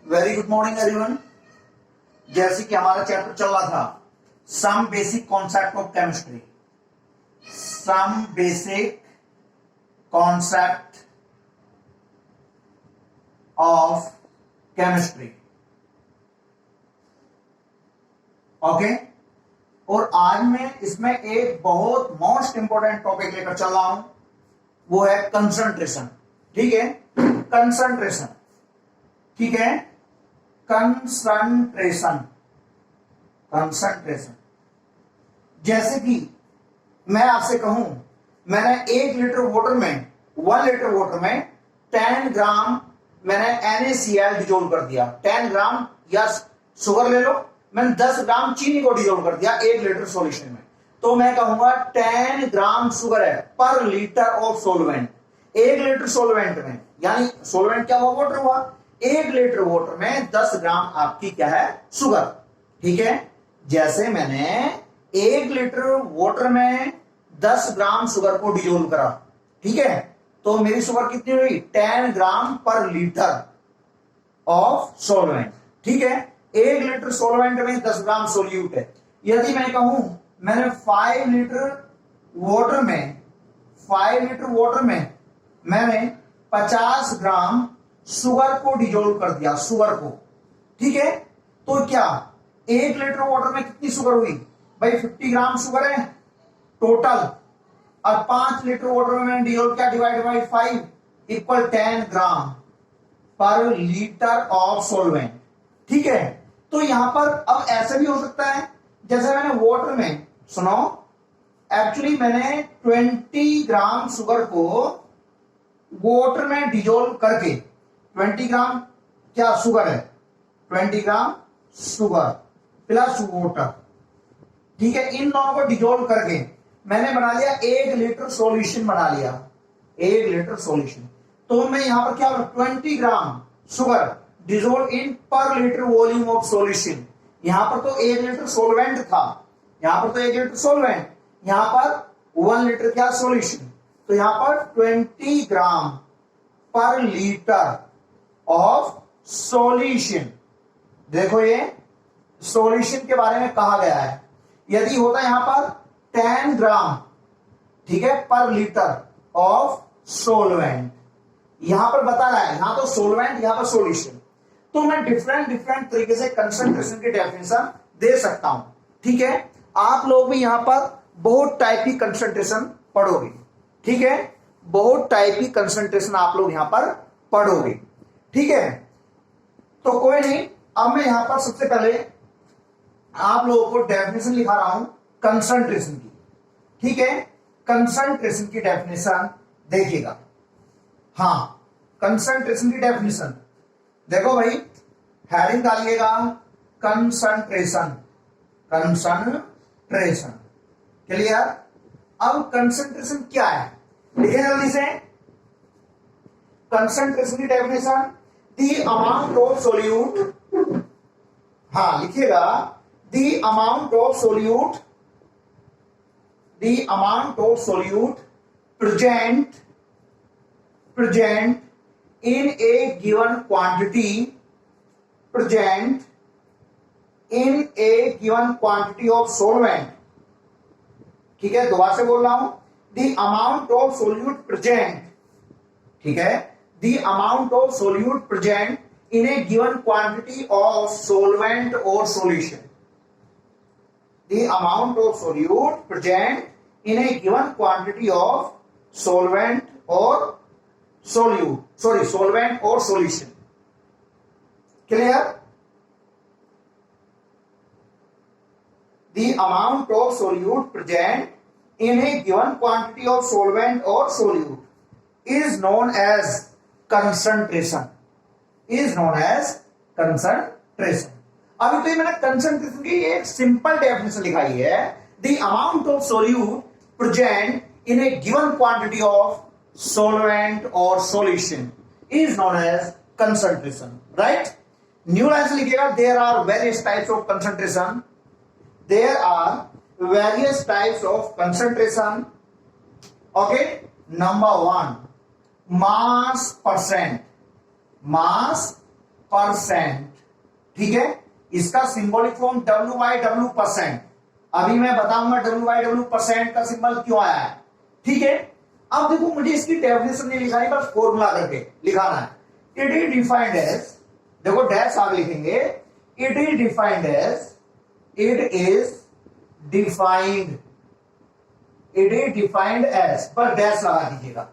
Very good morning everyone. जैसे कि हमारा चैप्टर चल रहा था some basic concept of chemistry, some basic concept of chemistry, okay. और आज मैं इसमें एक बहुत मोस्ट इंपॉर्टेंट टॉपिक लेकर चल रहा हूं, वो है कंसंट्रेशन। ठीक है, कंसंट्रेशन, ठीक है, कंसंट्रेशन, कंसंट्रेशन। जैसे कि मैं आपसे कहूं, मैंने 1 लीटर वाटर में 1 लीटर वाटर में 10 ग्राम मैंने NaCl डिजोल्व कर दिया। 10 ग्राम या शुगर ले लो, मैंने 10 ग्राम चीनी को डिजोल्व कर दिया 1 लीटर सॉल्यूशन में, तो मैं कहूंगा 10 ग्राम शुगर है पर litre of solvent. 1 litre solvent में, यानी सोलवेंट क्या हुआ, वाटर हुआ। 1 लीटर वाटर में 10 ग्राम आपकी क्या है, शुगर। ठीक है, जैसे मैंने 1 लीटर वाटर में 10 ग्राम शुगर को डिजोल्व करा, ठीक है, तो मेरी शुगर कितनी हुई, 10 ग्राम पर लीटर ऑफ सोलवेंट। ठीक है, 1 लीटर सोलवेंट में 10 ग्राम सोल्यूट है। यदि मैं कहूं मैंने 5 लीटर वाटर में 5 लीटर वाटर में मैंने 50 ग्राम शुगर को डिजोल्व कर दिया, शुगर को। ठीक है, तो क्या 1 लीटर वाटर में कितनी शुगर हुई भाई, 50 ग्राम शुगर है टोटल, और 5 लीटर वाटर में मैंने डिजोल्व किया, डिवाइड बाई 5 इक्वल 10 ग्राम पर लीटर ऑफ सोलवेंट। ठीक है, तो यहां पर अब ऐसा भी हो सकता है, जैसे मैंने वाटर में, सुनो, एक्चुअली मैंने 20 ग्राम शुगर को वाटर में डिजोल्व करके, 20 ग्राम क्या शुगर है, 20 ग्राम शुगर प्लस वाटर, ठीक है, इन दोनों को डिजोल्व करके मैंने बना लिया 1 लीटर सॉल्यूशन बना लिया, 1 लीटर सॉल्यूशन। तो मैं यहां पर क्या, 20 ग्राम शुगर डिजोल्व इन पर लीटर वॉल्यूम ऑफ सॉल्यूशन। यहां पर तो 1 लीटर सोलवेंट था, यहां पर तो 1 लीटर सोलवेंट, यहां पर 1 लीटर क्या सॉल्यूशन, तो यहां पर 20 ग्राम पर लीटर ऑफ सॉल्यूशन। देखो ये सॉल्यूशन के बारे में कहा गया है। यदि होता यहां पर 10 ग्राम, ठीक है, पर लीटर ऑफ सोलवेंट, यहां पर बता रहा है, यहां तो सोलवेंट, यहां पर सॉल्यूशन, तो मैं डिफरेंट डिफरेंट तरीके से कंसंट्रेशन की डेफिनेशन दे सकता हूं। ठीक है, आप लोग भी यहां पर बहुत टाइप की कंसंट्रेशन पढ़ोगे। ठीक है, बहुत टाइप की कंसंट्रेशन आप लोग यहां पर पढ़ोगे। ठीक है, तो कोई नहीं, अब मैं यहां पर सबसे पहले आप लोगों को डेफिनेशन लिखा रहा हूं कंसंट्रेशन की। ठीक है, कंसंट्रेशन की डेफिनेशन देखिएगा। हाँ, कंसंट्रेशन की डेफिनेशन देखो भाई, हेडिंग डालिएगा कंसंट्रेशन, कंसंट्रेशन, क्लियर। अब कंसंट्रेशन क्या है, लिखे जल्दी से। कंसंट्रेशन की definition, the amount of solute, हाँ लिखिएगा, the amount of solute, the amount of solute present in a given quantity, present in a given quantity of solvent। ठीक है, दोबारा से बोल रहा हूं, the amount of solute present, ठीक है, the amount of solute present in a given quantity of solvent or solution, the amount of solute present in a given quantity of solvent or solvent or solution, clear। The amount of solute present in a given quantity of solvent or solute is known as concentration, is known as concentration। अभी तो ये मैंने concentration की एक simple definition लिखाई है, the amount of solute present in a given quantity of solvent or solution is known as concentration, right। New line से लिखिएगा, there are various types of concentration, there are various types of concentration, okay। Number 1, mass percent, mass percent, ठीक है। इसका symbolic form W/W percent. अभी मैं बताऊंगा W/W percent का symbol क्यों आया है, ठीक है। अब देखो मुझे इसकी डेफिनेशन नहीं लिखानी, बस फॉर्मूला करके लिखाना है। इट इज डिफाइंड एज, देखो डैश आगे लिखेंगे, it is defined as, it is defined, it is defined as, पर डैश लगा दीजिएगा,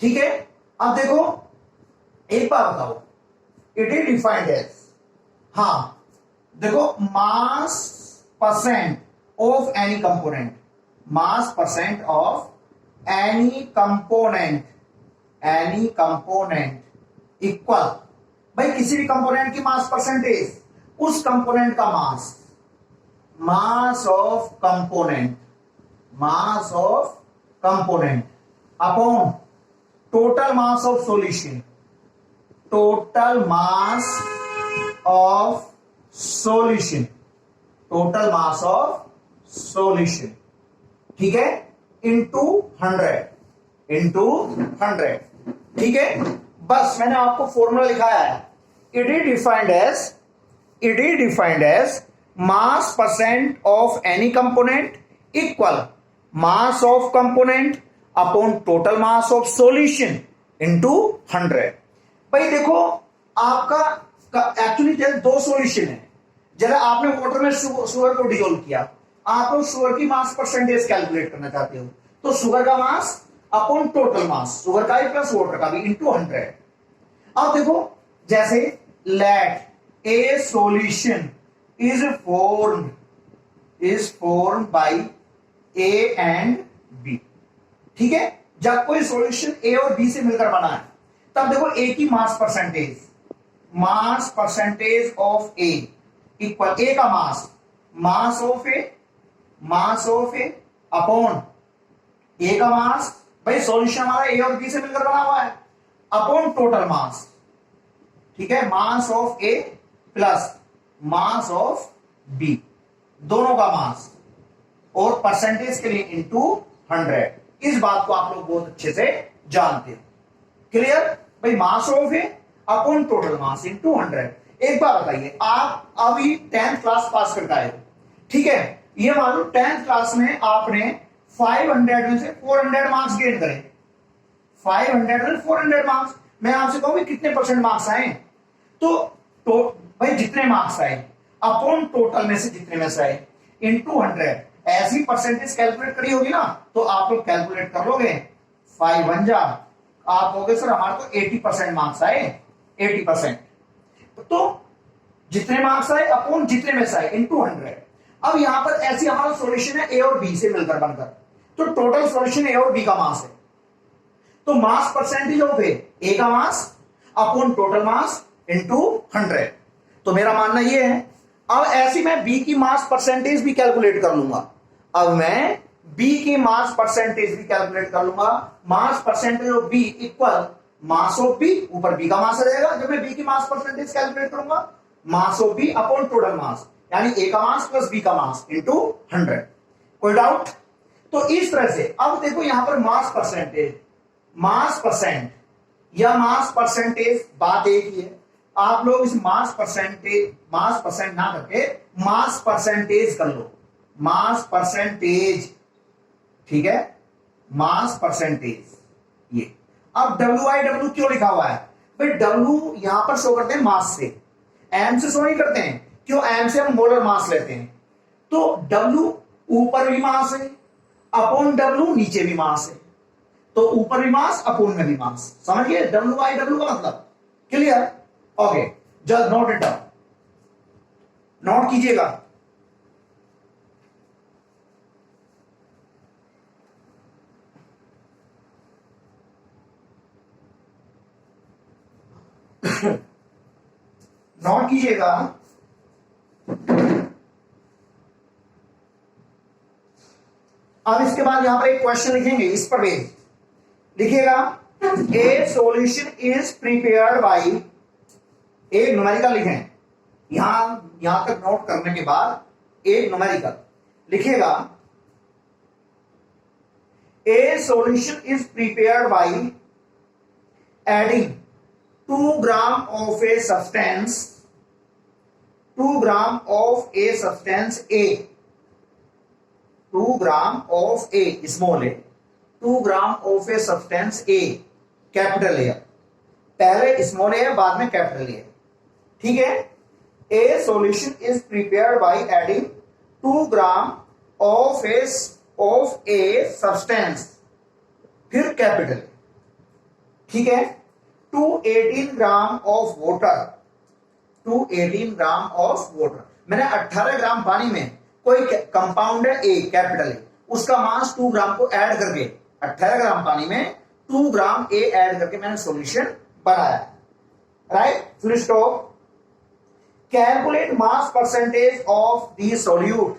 ठीक है। अब देखो एक बार बताओ, इट इज डिफाइंड एज, हाँ देखो मास percent of any component, mass percent of any component, any component equal, भाई किसी भी कंपोनेंट की मास परसेंटेज, उस कंपोनेंट का mass, mass of component, mass of component upon total mass of solution, total mass of solution, total mass of solution, ठीक है, into 100, into 100, ठीक है। बस मैंने आपको फॉर्मूला लिखाया है, it is defined as, it is defined as mass percent of any component equal mass of component upon total mass of solution into 100। भाई देखो आपका एक्चुअली दो सॉल्यूशन है, जरा आपने वाटर में शुगर को डिजोल्व किया, आप लोग शुगर की मास परसेंटेज कैलकुलेट करना चाहते हो, तो शुगर का मास अपॉन टोटल मास, शुगर का भी प्लस वाटर का भी इंटू 100। अब देखो जैसे let a solution is formed by A and B, ठीक है। जब कोई सॉल्यूशन ए और बी से मिलकर बना है, तब देखो ए की mass percentage, mass percentage of A equal A का mass, mass of A, mass of A upon A का मास, भाई सॉल्यूशन हमारा ए और बी से मिलकर बना हुआ है, अपॉन टोटल मास, ठीक है, mass of A plus mass of B, दोनों का मास, और परसेंटेज के लिए इंटू 100। इस बात को आप लोग बहुत अच्छे से जानते हो, क्लियर। भाई मास of A upon total mass into 100। एक बार बताइए, आप अभी 10th क्लास पास करके आए हो, ठीक है, ये मान लो 10th क्लास में आपने 500 में से 400 मार्क्स गेन करे, 500 में 400 मार्क्स, मैं आपसे कहूंगी कितने परसेंट मार्क्स आए, तो भाई जितने मार्क्स आए अपॉन टोटल में से जितने में से आए इंटू 100। ऐसी परसेंटेज कैलकुलेट करी होगी ना, तो आप लोग कैलकुलेट कर लोगे, 5 1 जा, आप कहोगे सर हमारे तो 80% मार्क्स आए, 80%, तो जितने मार्क्स आए अपॉन जितने में से आए इंटू 100। अब यहां पर ऐसी हमारा सॉल्यूशन है ए और बी से मिलकर बनकर, तो टोटल सॉल्यूशन ए और बी का मास है, तो मास परसेंटेज ऑफ ए का mass upon total mass into 100। तो मेरा मानना यह है, अब ऐसी मैं बी की मास परसेंटेज भी कैलकुलेट कर लूंगा, अब मैं बी की मास परसेंटेज भी कैलकुलेट कर लूंगा, mass percentage of B equal mass of B, ऊपर बी का मास रहेगा जब मैं बी की मास परसेंटेज कैलकुलेट करूंगा, mass of B upon total mass, यानी ए का मास प्लस बी का मास इंटू 100। कोई डाउट? तो इस तरह से अब देखो यहां पर मास परसेंटेज, मास परसेंट या मास परसेंटेज बात एक ही है, आप लोग इस मास परसेंट ना करके मास परसेंटेज कर लो, मास परसेंटेज, ठीक है, मास परसेंटेज। ये अब WIW क्यों लिखा हुआ है, भाई W यहां पर शो करते हैं मास से, M से शो नहीं करते हैं, क्यों, M से हम मोलर मास लेते हैं, तो W ऊपर भी मास है, अपॉन W नीचे भी मास है, तो ऊपर भी मास अपॉन में भी मास, समझ गए WIW का मतलब, clear? Okay, just note it down, note कीजिएगा। नोट कीजिएगा। अब इसके बाद यहां पर एक क्वेश्चन लिखेंगे, इस पर भी लिखिएगा, a solution is prepared bye, एक न्यूमेरिकल लिखें, यहां तक नोट करने के बाद एक न्यूमेरिकल लिखिएगा, a solution is prepared by adding 2 gram of a substance, 2 gram of a substance A, 2 gram of a small A, 2 gram of a substance A capital A, पहले स्मॉल ए बाद में capital A, ठीक है। A solution is prepared by adding 2 gram of a substance, फिर capital, ठीक है, to 18 gram of water, to 18 gram of water. मैंने 18 ग्राम पानी में कोई कंपाउंड है ए कैपिटल ए, उसका मास 2 ग्राम को ऐड करके 18 ग्राम पानी में 2 ग्राम ए ऐड करके मैंने सॉल्यूशन बनाया, right. Full stop. Calculate mass percentage of the solute,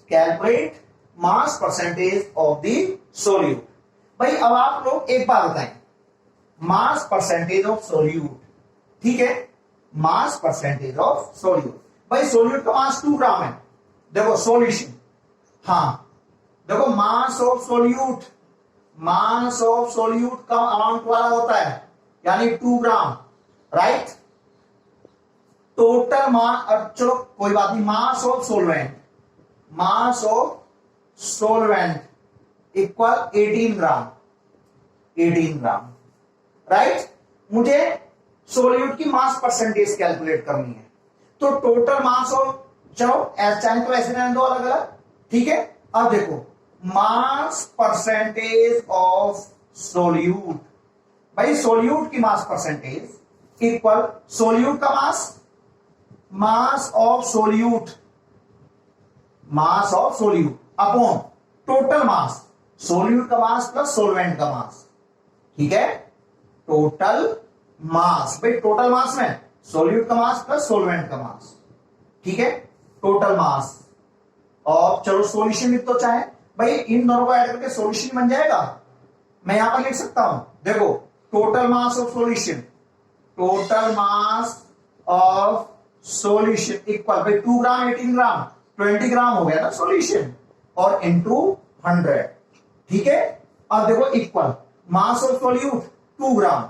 calculate mass percentage of the solute. भाई अब आप लोग एक बार बताएं, मास परसेंटेज ऑफ सोल्यूट, ठीक है, मास परसेंटेज ऑफ सोल्यूट। भाई सोल्यूट का मास 2 ग्राम है, देखो सॉल्यूशन, हाँ देखो मास of solute, mass of solute का अमाउंट वाला होता है यानी 2 ग्राम, राइट। टोटल मास, चलो कोई बात नहीं, mass of solvent, mass of solvent equal 18 gram, 18 gram, right. मुझे सोल्यूट की मास परसेंटेज कैलकुलेट करनी है, तो टोटल मास ऑफ, चलो चाहे तो ऐसे रहने दो अलग अलग, ठीक है। अब देखो मास परसेंटेज ऑफ सोल्यूट, भाई सोल्यूट की मास परसेंटेज इक्वल सोल्यूट का mass, mass of solute, mass of solute upon total mass, solute का मास प्लस सोलवेंट का मास, ठीक है, टोटल मास। भाई टोटल मास में सोल्यूट का मास प्लस सोलवेंट का मास, ठीक है, टोटल मास। और चलो सॉल्यूशन लिख तो चाहे, भाई इन दोनों को ऐड करके सॉल्यूशन बन जाएगा, मैं यहां पर लिख सकता हूं, देखो total mass of solution, total mass of solution equal, भाई 2 ग्राम 18 ग्राम 20 ग्राम हो गया ना सॉल्यूशन, और इनटू 100, ठीक है। अब देखो equal mass of solute 2 gram,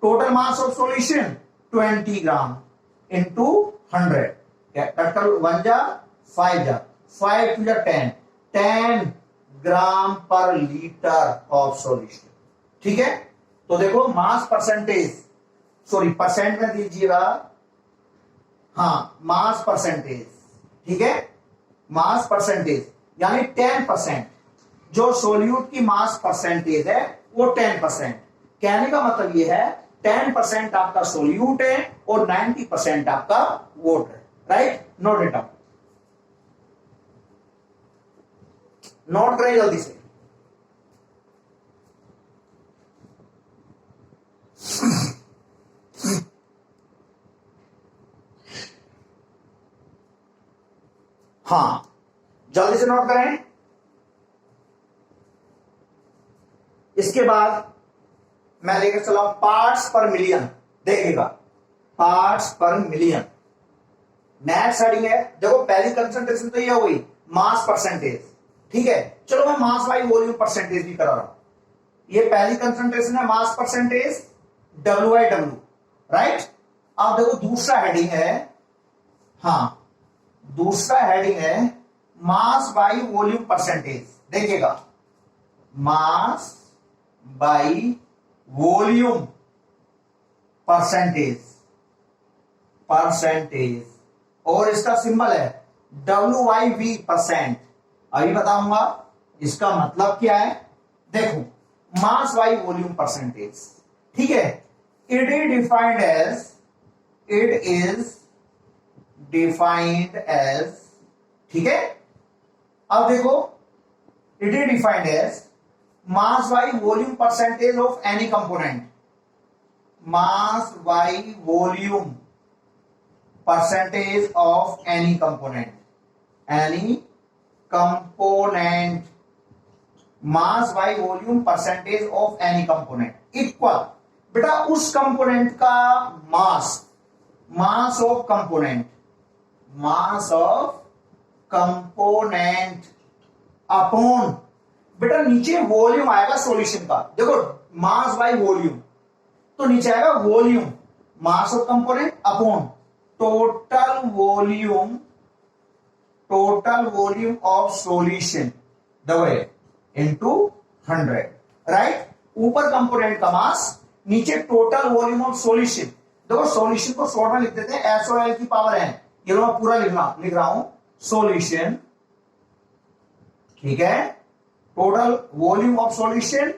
total mass of solution 20 gram into 100, total 1 जा 5 जा 5 टू जा 10, 10 ग्राम पर लीटर ऑफ सॉल्यूशन, ठीक है। तो देखो मास परसेंटेज, सॉरी परसेंट में दीजिएगा, हाँ मास परसेंटेज, ठीक है, मास परसेंटेज यानी 10%, जो सोल्यूट की मास परसेंटेज है वो 10%, कहने का मतलब ये है 10% आपका सोल्यूट है और 90% आपका वाटर है, right. Note it down, note करें जल्दी से। हाँ जल्दी से नोट करें। इसके बाद मैं लेकर चला हूं पार्ट्स पर मिलियन, देखिएगा पार्ट्स पर मिलियन, नेक्स्ट हेडिंग है। देखो पहली कंसंट्रेशन तो ये हो गई मास परसेंटेज, ठीक है। चलो मैं मास बाई वॉल्यूम परसेंटेज भी करा रहा हूं, ये पहली कंसंट्रेशन है मास परसेंटेज W/W, राइट। अब देखो दूसरा हेडिंग है, हाँ दूसरा हेडिंग है मास बाई वॉल्यूम परसेंटेज, देखिएगा मास बाई वॉल्यूम परसेंटेज, परसेंटेज, और इसका सिंबल है WIV परसेंट, अभी बताऊंगा इसका मतलब क्या है। देखो मास बाई वॉल्यूम परसेंटेज, ठीक है, it is defined as, it is defined as, ठीक है। अब देखो it is defined as mass by volume percentage of any component, mass by volume percentage of any component, any component, mass by volume percentage of any component equal, बेटा उस component का mass, mass of component, mass of component upon, बेटा नीचे volume आएगा solution का, देखो मास by volume, तो नीचे आएगा volume, mass of component upon total volume of solution दबे इनटू 100, राइट। ऊपर कंपोनेंट का मास, नीचे टोटल वॉल्यूम ऑफ सॉल्यूशन। देखो सॉल्यूशन को शॉर्ट में लिख देते हैं SOL की पावर n, ये मैं पूरा लिख रहा हूं सॉल्यूशन, ठीक है। Total volume of solution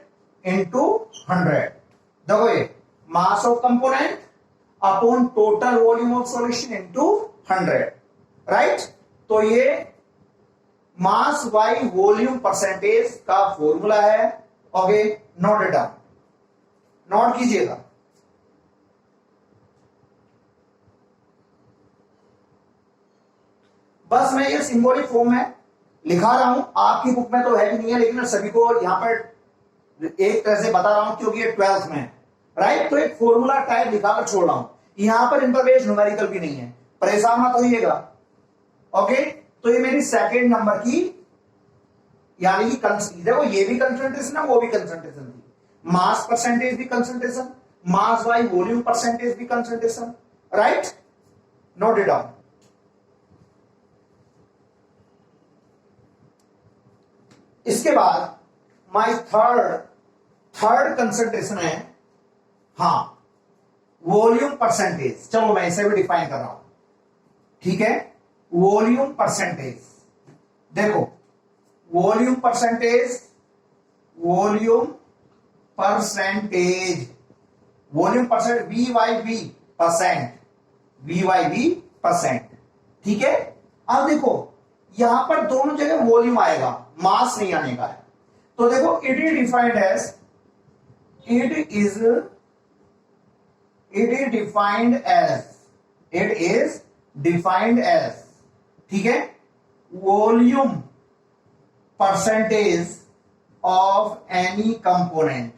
into 100, देखो ये मास of component upon total volume of solution into 100, right. तो ये मास बाई वॉल्यूम परसेंटेज का फॉर्मूला है। Okay, note it down, note कीजिएगा। बस मैं ये सिंबॉलिक फॉर्म में लिखा रहा हूं, आपकी बुक में तो है भी नहीं है, लेकिन मैं सभी को यहां पर एक तरह से बता रहा हूं क्योंकि ये 12th में है, राइट। तो एक फॉर्मूला टाइप लिखाकर छोड़ रहा हूं, यहां पर इंटरवेज न्यूमेरिकल भी नहीं है, परेशान मत होइएगा। ओके, तो ये मेरी सेकेंड नंबर की यानी कि देखो ये भी कंसंट्रेशन है, वो भी कंसंट्रेशन थी, मास परसेंटेज भी concentration, mass by volume percentage भी concentration, right. Note it down. इसके बाद माय थर्ड कंसंट्रेशन है, हां, वॉल्यूम परसेंटेज। चलो मैं इसे भी डिफाइन कर रहा हूं, ठीक है। वॉल्यूम परसेंटेज, देखो वॉल्यूम परसेंटेज VYV परसेंट, ठीक है। अब देखो यहां पर दोनों जगह वॉल्यूम आएगा, मास नहीं आने का है। तो देखो इट इज डिफाइंड एज, ठीक है, volume percentage of any component,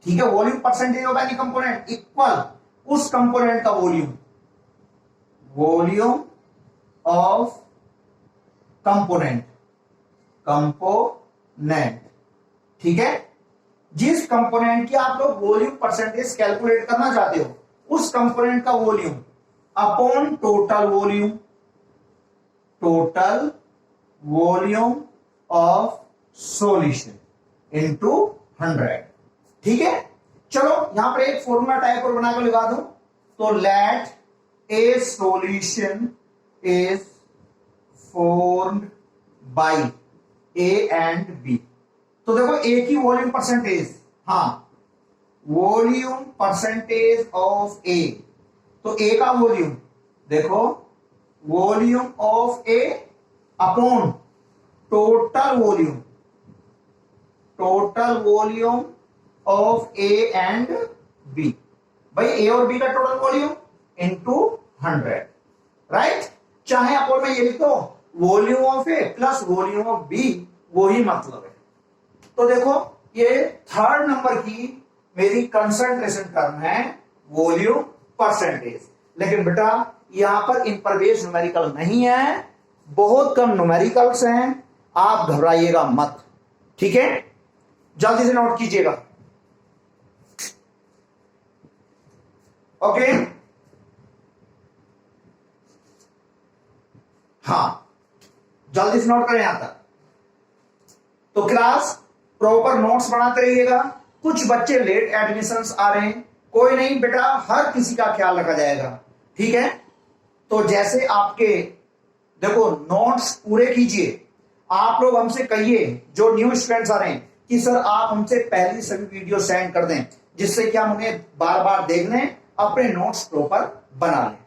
ठीक है। Volume percentage of any component equal उस कंपोनेंट का वॉल्यूम ऑफ कंपोनेंट, ठीक है। जिस कंपोनेंट की आप लोग वॉल्यूम परसेंटेज कैलकुलेट करना चाहते हो, उस कंपोनेंट का volume upon total volume of solution into 100, ठीक है। चलो यहां पर एक फॉर्मूला टाइप और बनाकर लगा दूं, तो let a solution is formed by A and B. तो देखो ए की वॉल्यूम परसेंटेज, हां, वॉल्यूम परसेंटेज ऑफ ए, तो ए का वॉल्यूम देखो volume of A upon total volume of A and B, भाई ए और बी का टोटल वॉल्यूम इनटू 100, राइट। चाहे अपॉन में ये लिख दो volume of A plus volume of B, वही मतलब है। तो देखो ये थर्ड नंबर की मेरी कंसंट्रेशन टर्म है वॉल्यूम परसेंटेज, लेकिन बेटा यहां पर इन पर बेस न्यूमेरिकल नहीं है, बहुत कम न्यूमेरिकल्स हैं, आप घबराइएगा मत, ठीक है। जल्दी से नोट कीजिएगा, ओके। हाँ, जल्दी से नोट करें यहां तक। तो क्लास प्रॉपर नोट्स बनाते रहिएगा। कुछ बच्चे लेट एडमिशंस आ रहे हैं, कोई नहीं बेटा, हर किसी का ख्याल रखा जाएगा, ठीक है। तो जैसे आपके देखो नोट्स पूरे कीजिए, आप लोग हमसे कहिए जो न्यू स्टूडेंट्स आ रहे हैं कि सर आप हमसे पहली सभी वीडियो सेंड कर दें, जिससे कि हम उन्हें बार बार देख लें, अपने नोट्स प्रॉपर बना लें,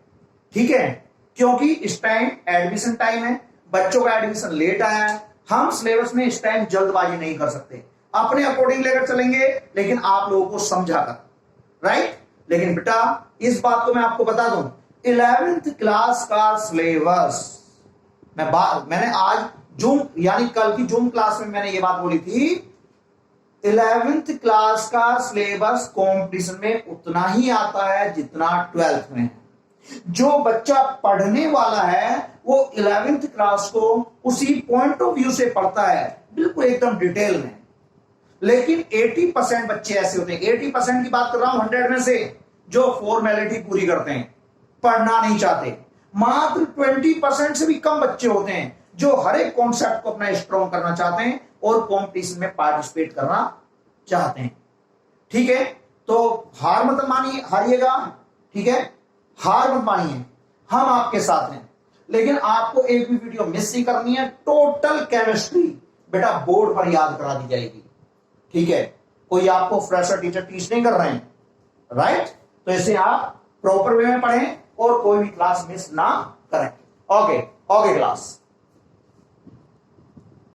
ठीक है। क्योंकि इस टाइम एडमिशन टाइम है, बच्चों का एडमिशन लेट आया है, हम सिलेबस में इस टाइम जल्दबाजी नहीं कर सकते, अपने अकॉर्डिंग लेकर चलेंगे, लेकिन आप लोगों को समझाकर, राइट। लेकिन बेटा इस बात को मैं आपको बता दूं, 11th क्लास का सिलेबस मैंने आज जूम यानी कल की जूम क्लास में मैंने ये बात बोली थी, 11th क्लास का सिलेबस कंपटीशन में उतना ही आता है जितना 12th में है। जो बच्चा पढ़ने वाला है वो 11th क्लास को उसी पॉइंट ऑफ व्यू से पढ़ता है, बिल्कुल एकदम डिटेल में। लेकिन 80% बच्चे ऐसे होते हैं, 80% की बात कर रहा हूं 100 में से, जो फॉर्मेलिटी पूरी करते हैं, पढ़ना नहीं चाहते। मात्र 20% से भी कम बच्चे होते हैं जो हर एक कॉन्सेप्ट को अपना स्ट्रॉन्ग करना चाहते हैं और कॉम्पिटिशन में पार्टिसिपेट करना चाहते हैं। ठीक है, तो हार मत मानिए, हारिएगा, ठीक है, हार मत मानिए, हम आपके साथ हैं। लेकिन आपको एक भी वीडियो मिस नहीं करनी है। टोटल केमिस्ट्री बेटा बोर्ड पर याद करा दी जाएगी, ठीक है, कोई आपको फ्रेशर टीचर टीच नहीं कर रहे हैं, राइट। तो इसे आप प्रॉपर वे में पढ़ें और कोई भी क्लास मिस ना करें। Okay, okay class.